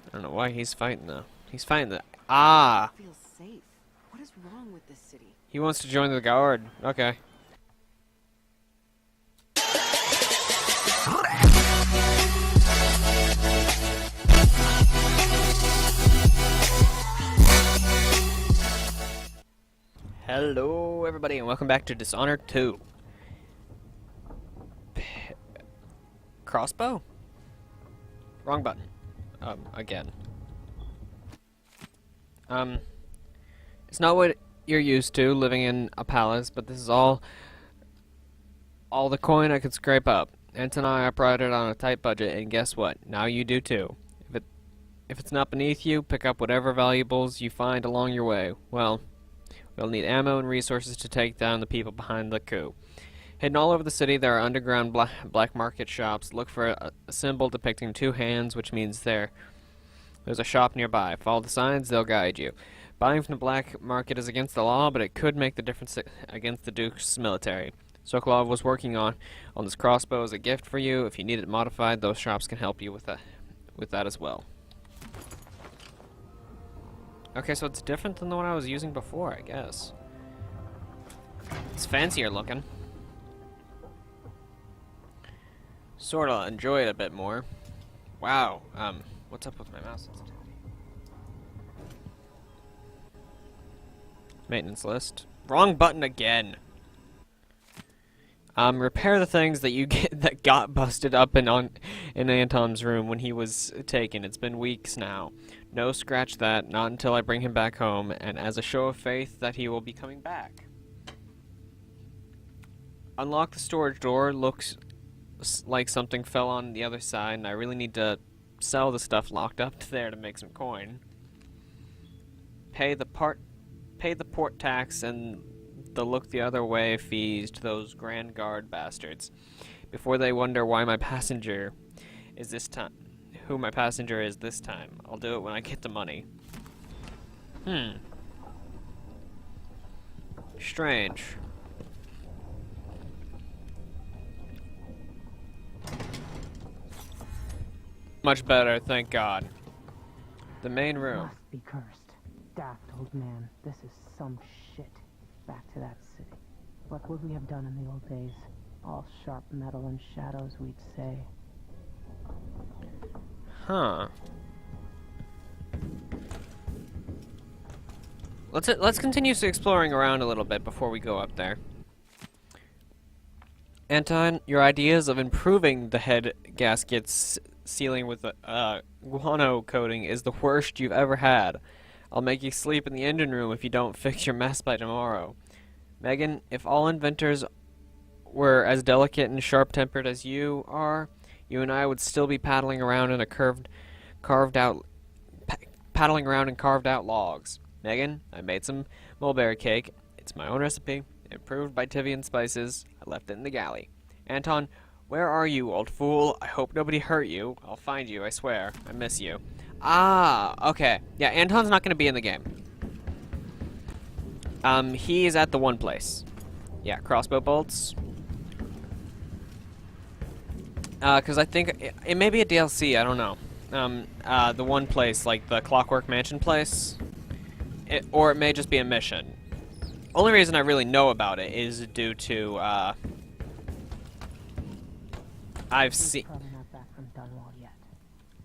I don't know why he's fighting though. He's fighting the ah. Feels safe. What is wrong with this city? He wants to join the guard. Okay. Hello, everybody, and welcome back to Dishonored 2. Crossbow? Wrong button. Again. It's not what you're used to, living in a palace, but this is all the coin I could scrape up. Ant and I operated on a tight budget, and guess what? Now you do too. If it's not beneath you, pick up whatever valuables you find along your way. Well, we'll need ammo and resources to take down the people behind the coup. Hidden all over the city, there are underground black market shops. Look for a symbol depicting two hands, which means there's a shop nearby. Follow the signs, they'll guide you. Buying from the black market is against the law, but it could make the difference against the Duke's military. Sokolov was working on this crossbow as a gift for you. If you need it modified, those shops can help you with that as well. Okay, so it's different than the one I was using before, I guess. It's fancier looking. Sorta enjoy it a bit more. Wow, what's up with my mouse sensitivity? Maintenance list. Wrong button again. Repair the things that you that got busted up in Anton's room when he was taken. It's been weeks now. No, scratch that. Not until I bring him back home, and as a show of faith that he will be coming back. Unlock the storage door. Looks like something fell on the other side, and I really need to sell the stuff locked up there to make some coin. Pay the port tax and the look the other way fees to those Grand Guard bastards before they wonder why my passenger is this time. Who my passenger is this time. I'll do it when I get the money. Strange. Much better, thank God. The main room. Must be cursed. Daft old man. This is some shit. Back to that city. What would we have done in the old days? All sharp metal and shadows, we'd say. Huh. Let's continue exploring around a little bit before we go up there. Anton, your ideas of improving the head gasket's sealing with a guano coating is the worst you've ever had. I'll make you sleep in the engine room if you don't fix your mess by tomorrow. Megan, if all inventors were as delicate and sharp-tempered as you are, you and I would still be paddling around in carved out logs. Megan, I made some mulberry cake. It's my own recipe, improved by Tivian spices. I left it in the galley. Anton, where are you, old fool? I hope nobody hurt you. I'll find you, I swear. I miss you. Ah, okay. Yeah, Anton's not going to be in the game. He is at the one place. Yeah, crossbow bolts. Because I think it may be a DLC, I don't know. The one place, like the Clockwork Mansion place. Or it may just be a mission. Only reason I really know about it is due to, I've seen... Probably not back from Dunwall yet.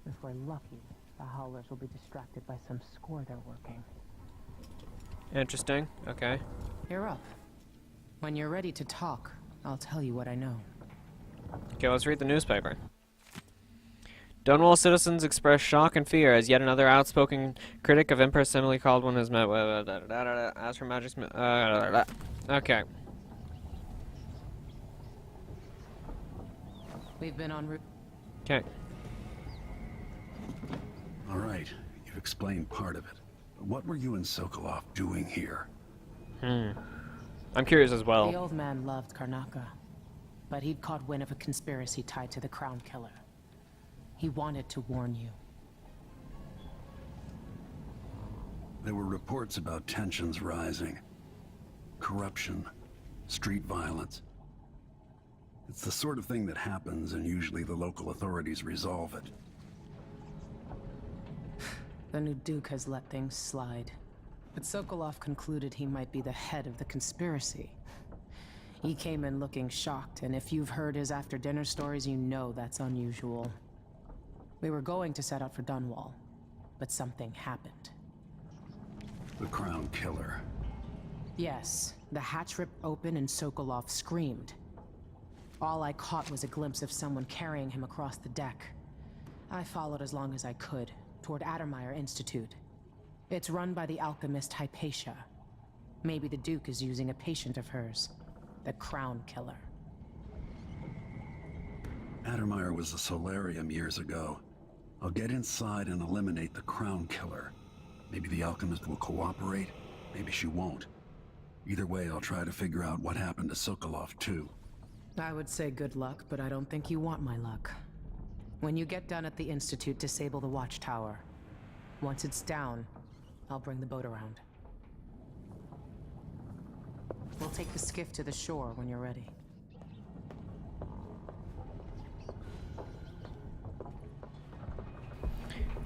If we're lucky, the Howlers will be distracted by some score they're working. Interesting. Okay. You're up. When you're ready to talk, I'll tell you what I know. Okay, let's read the newspaper. Dunwall citizens express shock and fear as yet another outspoken critic of Empress Emily Caldwell has met with... As her Majesty's... Okay. We've been en route. Okay. All right, you've explained part of it. But what were you and Sokolov doing here? I'm curious as well. The old man loved Karnaka, but he'd caught wind of a conspiracy tied to the Crown Killer. He wanted to warn you. There were reports about tensions rising. Corruption, street violence. It's the sort of thing that happens, and usually the local authorities resolve it. The new Duke has let things slide. But Sokolov concluded he might be the head of the conspiracy. He came in looking shocked, and if you've heard his after-dinner stories, you know that's unusual. We were going to set out for Dunwall, but something happened. The Crown Killer. Yes, the hatch ripped open and Sokolov screamed. All I caught was a glimpse of someone carrying him across the deck. I followed as long as I could, toward Addermeyer Institute. It's run by the alchemist Hypatia. Maybe the Duke is using a patient of hers, the Crown Killer. Addermeyer was a solarium years ago. I'll get inside and eliminate the Crown Killer. Maybe the alchemist will cooperate, maybe she won't. Either way, I'll try to figure out what happened to Sokolov too. I would say good luck, but I don't think you want my luck. When you get done at the Institute, disable the watchtower. Once it's down, I'll bring the boat around. We'll take the skiff to the shore when you're ready.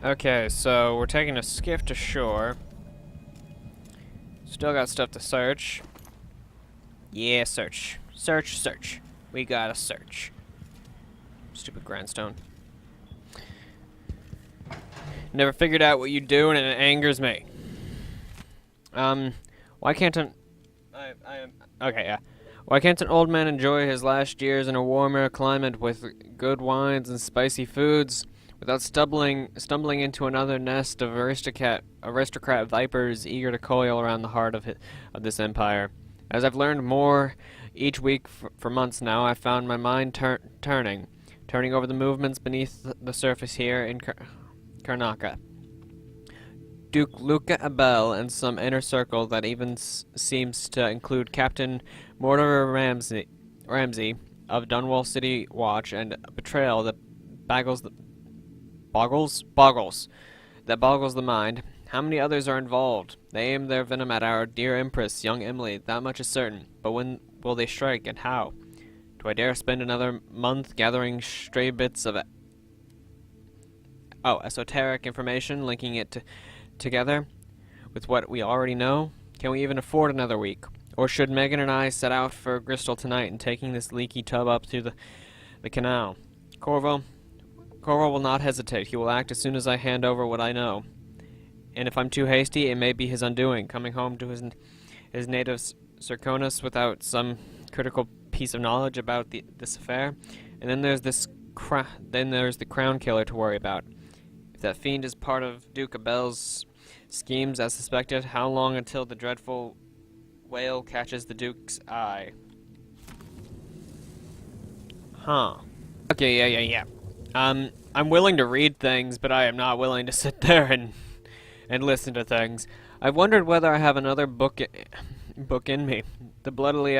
Okay, so we're taking a skiff to shore. Still got stuff to search. Yeah, search. Search, search. We gotta search. Stupid grindstone. Never figured out what you do, and it angers me. Why can't okay, yeah. Why can't an old man enjoy his last years in a warmer climate with good wines and spicy foods without stumbling into another nest of aristocrat vipers eager to coil around the heart of this empire? As I've learned more each week for months now, I've found my mind turning over the movements beneath the surface here in Karnaca. Duke Luca Abel and some inner circle that even seems to include Captain Mortimer Ramsey of Dunwall City Watch, and a betrayal that boggles the mind. How many others are involved? They aim their venom at our dear Empress, young Emily, that much is certain. But when will they strike, and how? Do I dare spend another month gathering stray bits of esoteric information, linking it together with what we already know? Can we even afford another week? Or should Megan and I set out for Bristol tonight and taking this leaky tub up through the canal? Corvo will not hesitate. He will act as soon as I hand over what I know. And if I'm too hasty, it may be his undoing, coming home to his native Serconus without some critical piece of knowledge about this affair. And then there's the Crown Killer to worry about. If that fiend is part of Duke Abel's schemes as suspected, how long until the dreadful whale catches the Duke's eye? Huh. Okay, yeah. I'm willing to read things, but I am not willing to sit there and listen to things. I've wondered whether I have another book in me. The bloodily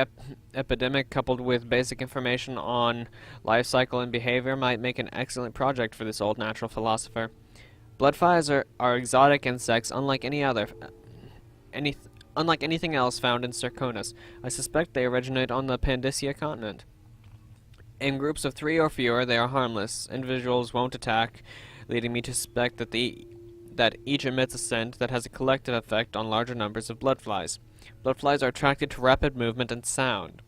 epidemic, coupled with basic information on life cycle and behavior, might make an excellent project for this old natural philosopher. Bloodflies are exotic insects, unlike anything else found in Serconus. I suspect they originate on the Pandysia continent. In groups of 3 or fewer, they are harmless. Individuals won't attack, leading me to suspect that each emits a scent that has a collective effect on larger numbers of bloodflies. Bloodflies are attracted to rapid movement and sound.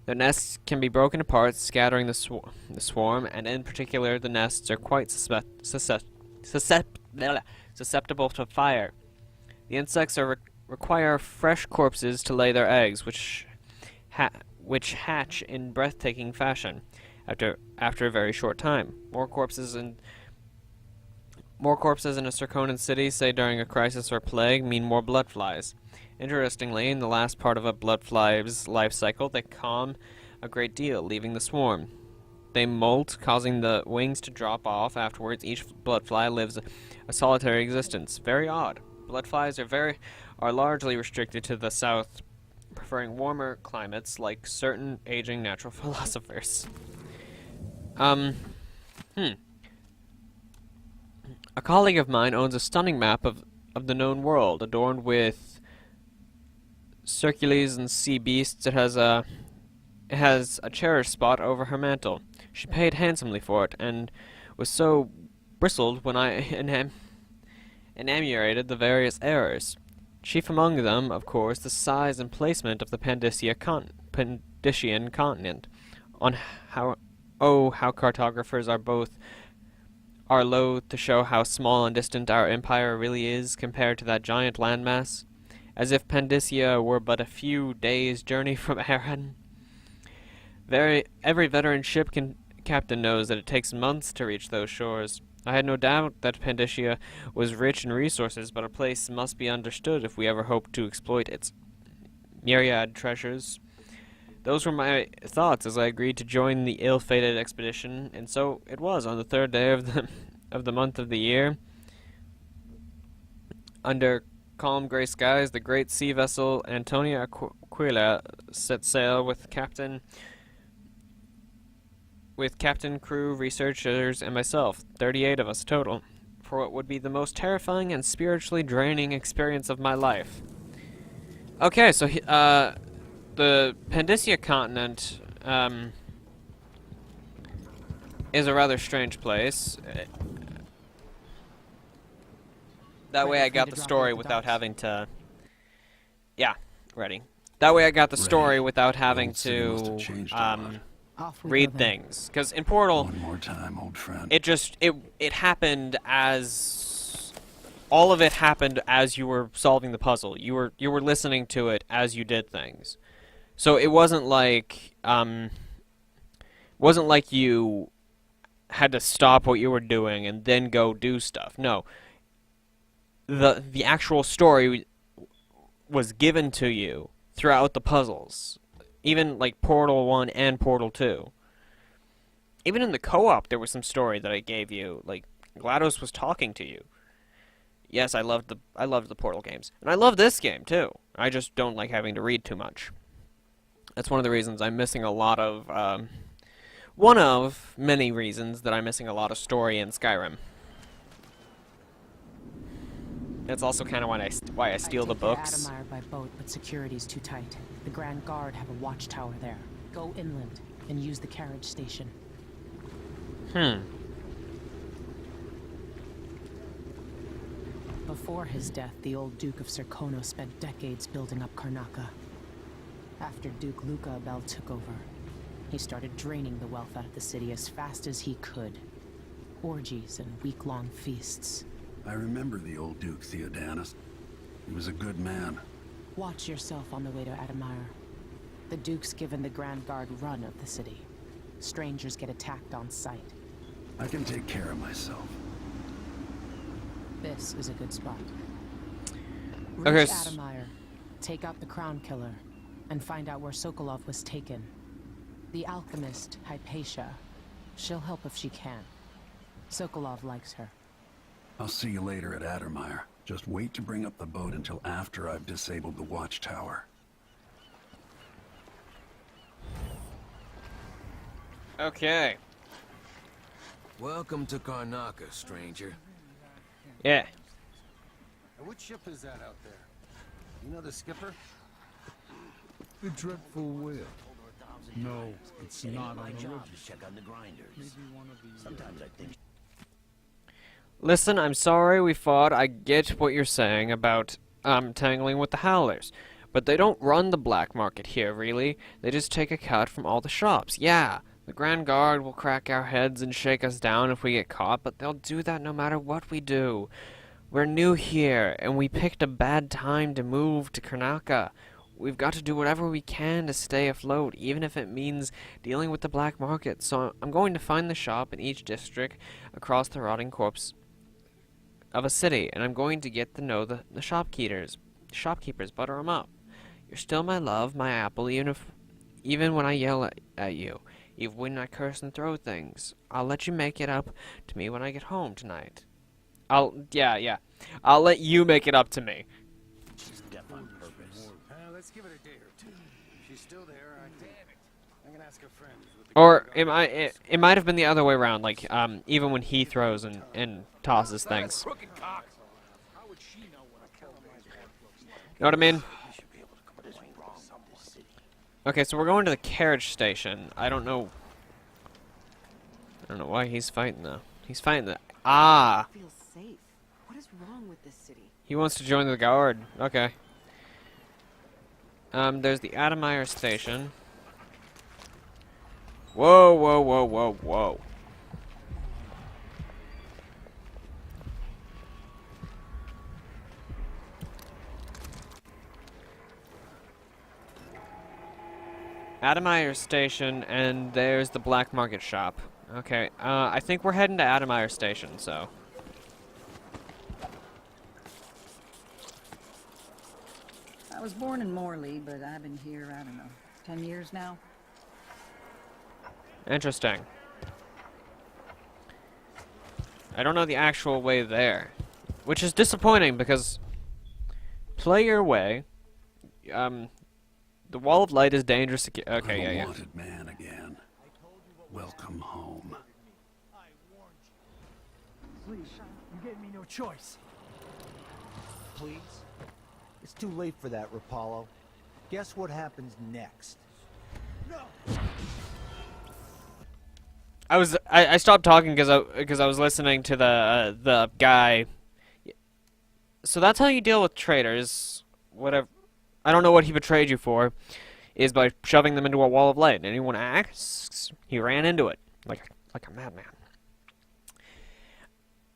Their nests can be broken apart, scattering the swarm, and in particular, the nests are quite susceptible to fire. The insects require fresh corpses to lay their eggs, which hatch in breathtaking fashion after a very short time. More corpses in a Serconan city, say during a crisis or plague, mean more bloodflies. Interestingly, in the last part of a bloodfly's life cycle, they calm a great deal, leaving the swarm. They molt, causing the wings to drop off. Afterwards, each bloodfly lives a solitary existence. Very odd. Bloodflies are largely restricted to the south, preferring warmer climates like certain aging natural philosophers. A colleague of mine owns a stunning map of the known world, adorned with Circules and sea beasts. It has a cherished spot over her mantle. She paid handsomely for it, and was so bristled when I and ameliorated the various errors. Chief among them, of course, the size and placement of the Pandician continent. On how cartographers are loath to show how small and distant our empire really is compared to that giant landmass, as if Pandicia were but a few days' journey from Erin. Every veteran ship captain knows that it takes months to reach those shores. I had no doubt that Pandicia was rich in resources, but a place must be understood if we ever hope to exploit its myriad treasures. Those were my thoughts as I agreed to join the ill-fated expedition, and so it was on the third day of the month of the year. Under calm gray skies, the great sea vessel Antonia Aquila set sail with captain, crew, researchers, and myself, 38 of us total, for what would be the most terrifying and spiritually draining experience of my life. Okay, so the Pandicia continent is a rather strange place. That way I got the story without having to... Yeah, ready. That way I got the story without having to read things. Because in Portal, One more time, old friend. it happened as... All of it happened as you were solving the puzzle. You were listening to it as you did things. So it wasn't like you had to stop what you were doing and then go do stuff. No. The actual story was given to you throughout the puzzles. Even like Portal 1 and Portal 2. Even in the co-op there was some story that I gave you. Like GLaDOS was talking to you. Yes, I loved the Portal games. And I love this game too. I just don't like having to read too much. That's one of the reasons I'm missing a lot of one of many reasons that I'm missing a lot of story in Skyrim. That's also kind of why I steal the books. Admire by boat, but security's too tight. The Grand Guard have a watchtower there. Go inland and use the carriage station. Before his death, the old Duke of Serkono spent decades building up Karnaca. After Duke Luca Abel took over, he started draining the wealth out of the city as fast as he could. Orgies and week-long feasts. I remember the old Duke Theodanis. He was a good man. Watch yourself on the way to Admire. The Duke's given the Grand Guard run of the city. Strangers get attacked on sight. I can take care of myself. This is a good spot. Okay, Reach Admire, take out the Crown Killer, and find out where Sokolov was taken. The alchemist, Hypatia. She'll help if she can. Sokolov likes her. I'll see you later at Addermire. Just wait to bring up the boat until after I've disabled the watchtower. Okay. Welcome to Karnaca, stranger. Yeah. What ship is that out there? You know the skipper? The dreadful whale. No, it's not on the river. check on the grinders. Maybe one of the... Sometimes I think Listen, I'm sorry we fought. I get what you're saying about tangling with the Howlers. But they don't run the black market here, really. They just take a cut from all the shops. Yeah, the Grand Guard will crack our heads and shake us down if we get caught, but they'll do that no matter what we do. We're new here, and we picked a bad time to move to Karnaca. We've got to do whatever we can to stay afloat, even if it means dealing with the black market. So I'm going to find the shop in each district across the rotting corpse of a city, and I'm going to get to know the shopkeepers, butter 'em up. You're still my love, my apple, even when I yell at you, even when I curse and throw things. I'll let you make it up to me when I get home tonight. I'll let you make it up to me. she's deaf on purpose. Let's give it a day or two. If she's still there, damn it. I'm gonna ask her friends. Or it might have been the other way around, like even when he throws and tosses things. Crooked cock. How would she know when I kill him? Know what I mean? You should be able to come to wrong with this city. Okay, so we're going to the carriage station. I don't know why he's fighting though. He's fighting the Feels safe. What is wrong with this city? He wants to join the guard. Okay. There's the Adameyer station. Whoa, whoa, whoa, whoa, whoa. Adameyer station, and there's the black market shop. Okay, I think we're heading to Adameyer station, so. I was born in Morley, but I've been here, I don't know, 10 years now. Interesting. I don't know the actual way there, which is disappointing because play your way. The wall of light is dangerous to get. Okay, I'm a yeah. wanted man again. Welcome home. Please, you gave me no choice. Please? It's too late for that, Rapallo. Guess what happens next? No! I stopped talking because I was listening to the guy. So that's how you deal with traitors. Whatever. I don't know what he betrayed you for, is by shoving them into a wall of light. Anyone asks, he ran into it like a madman.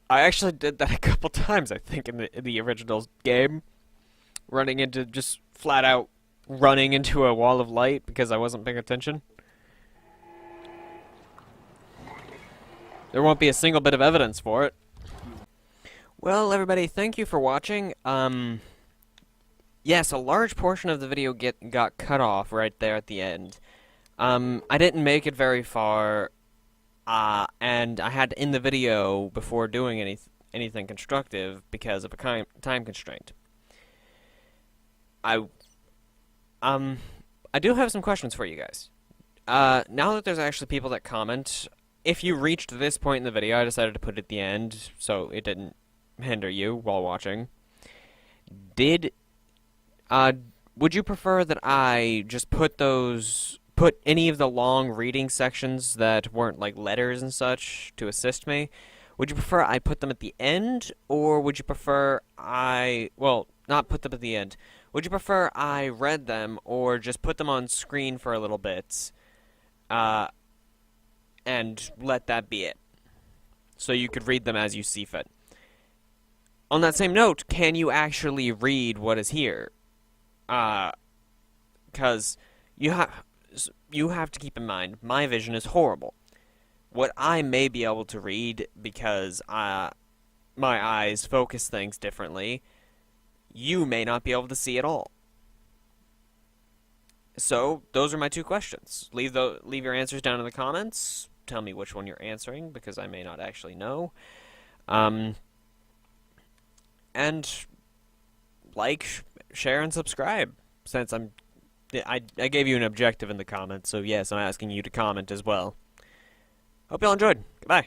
I actually did that a couple times, I think, in the original game, running into just flat out running into a wall of light because I wasn't paying attention. There won't be a single bit of evidence for it. Well, everybody, thank you for watching. Yes, a large portion of the video got cut off right there at the end. I didn't make it very far, and I had to end the video before doing anything constructive because of a time constraint. I do have some questions for you guys. Now that there's actually people that comment, if you reached this point in the video, I decided to put it at the end so it didn't hinder you while watching. Would you prefer that I just put any of the long reading sections that weren't like letters and such to assist me? Would you prefer I put them at the end, or would you prefer not put them at the end. Would you prefer I read them, or just put them on screen for a little bit, and let that be it? So you could read them as you see fit. On that same note, can you actually read what is here? Because you have to keep in mind, my vision is horrible. What I may be able to read, because my eyes focus things differently, you may not be able to see at all. So, those are my two questions. Leave your answers down in the comments. Tell me which one you're answering, because I may not actually know. And like, share, and subscribe, since I gave you an objective in the comments, so yes, I'm asking you to comment as well. Hope y'all enjoyed. Goodbye.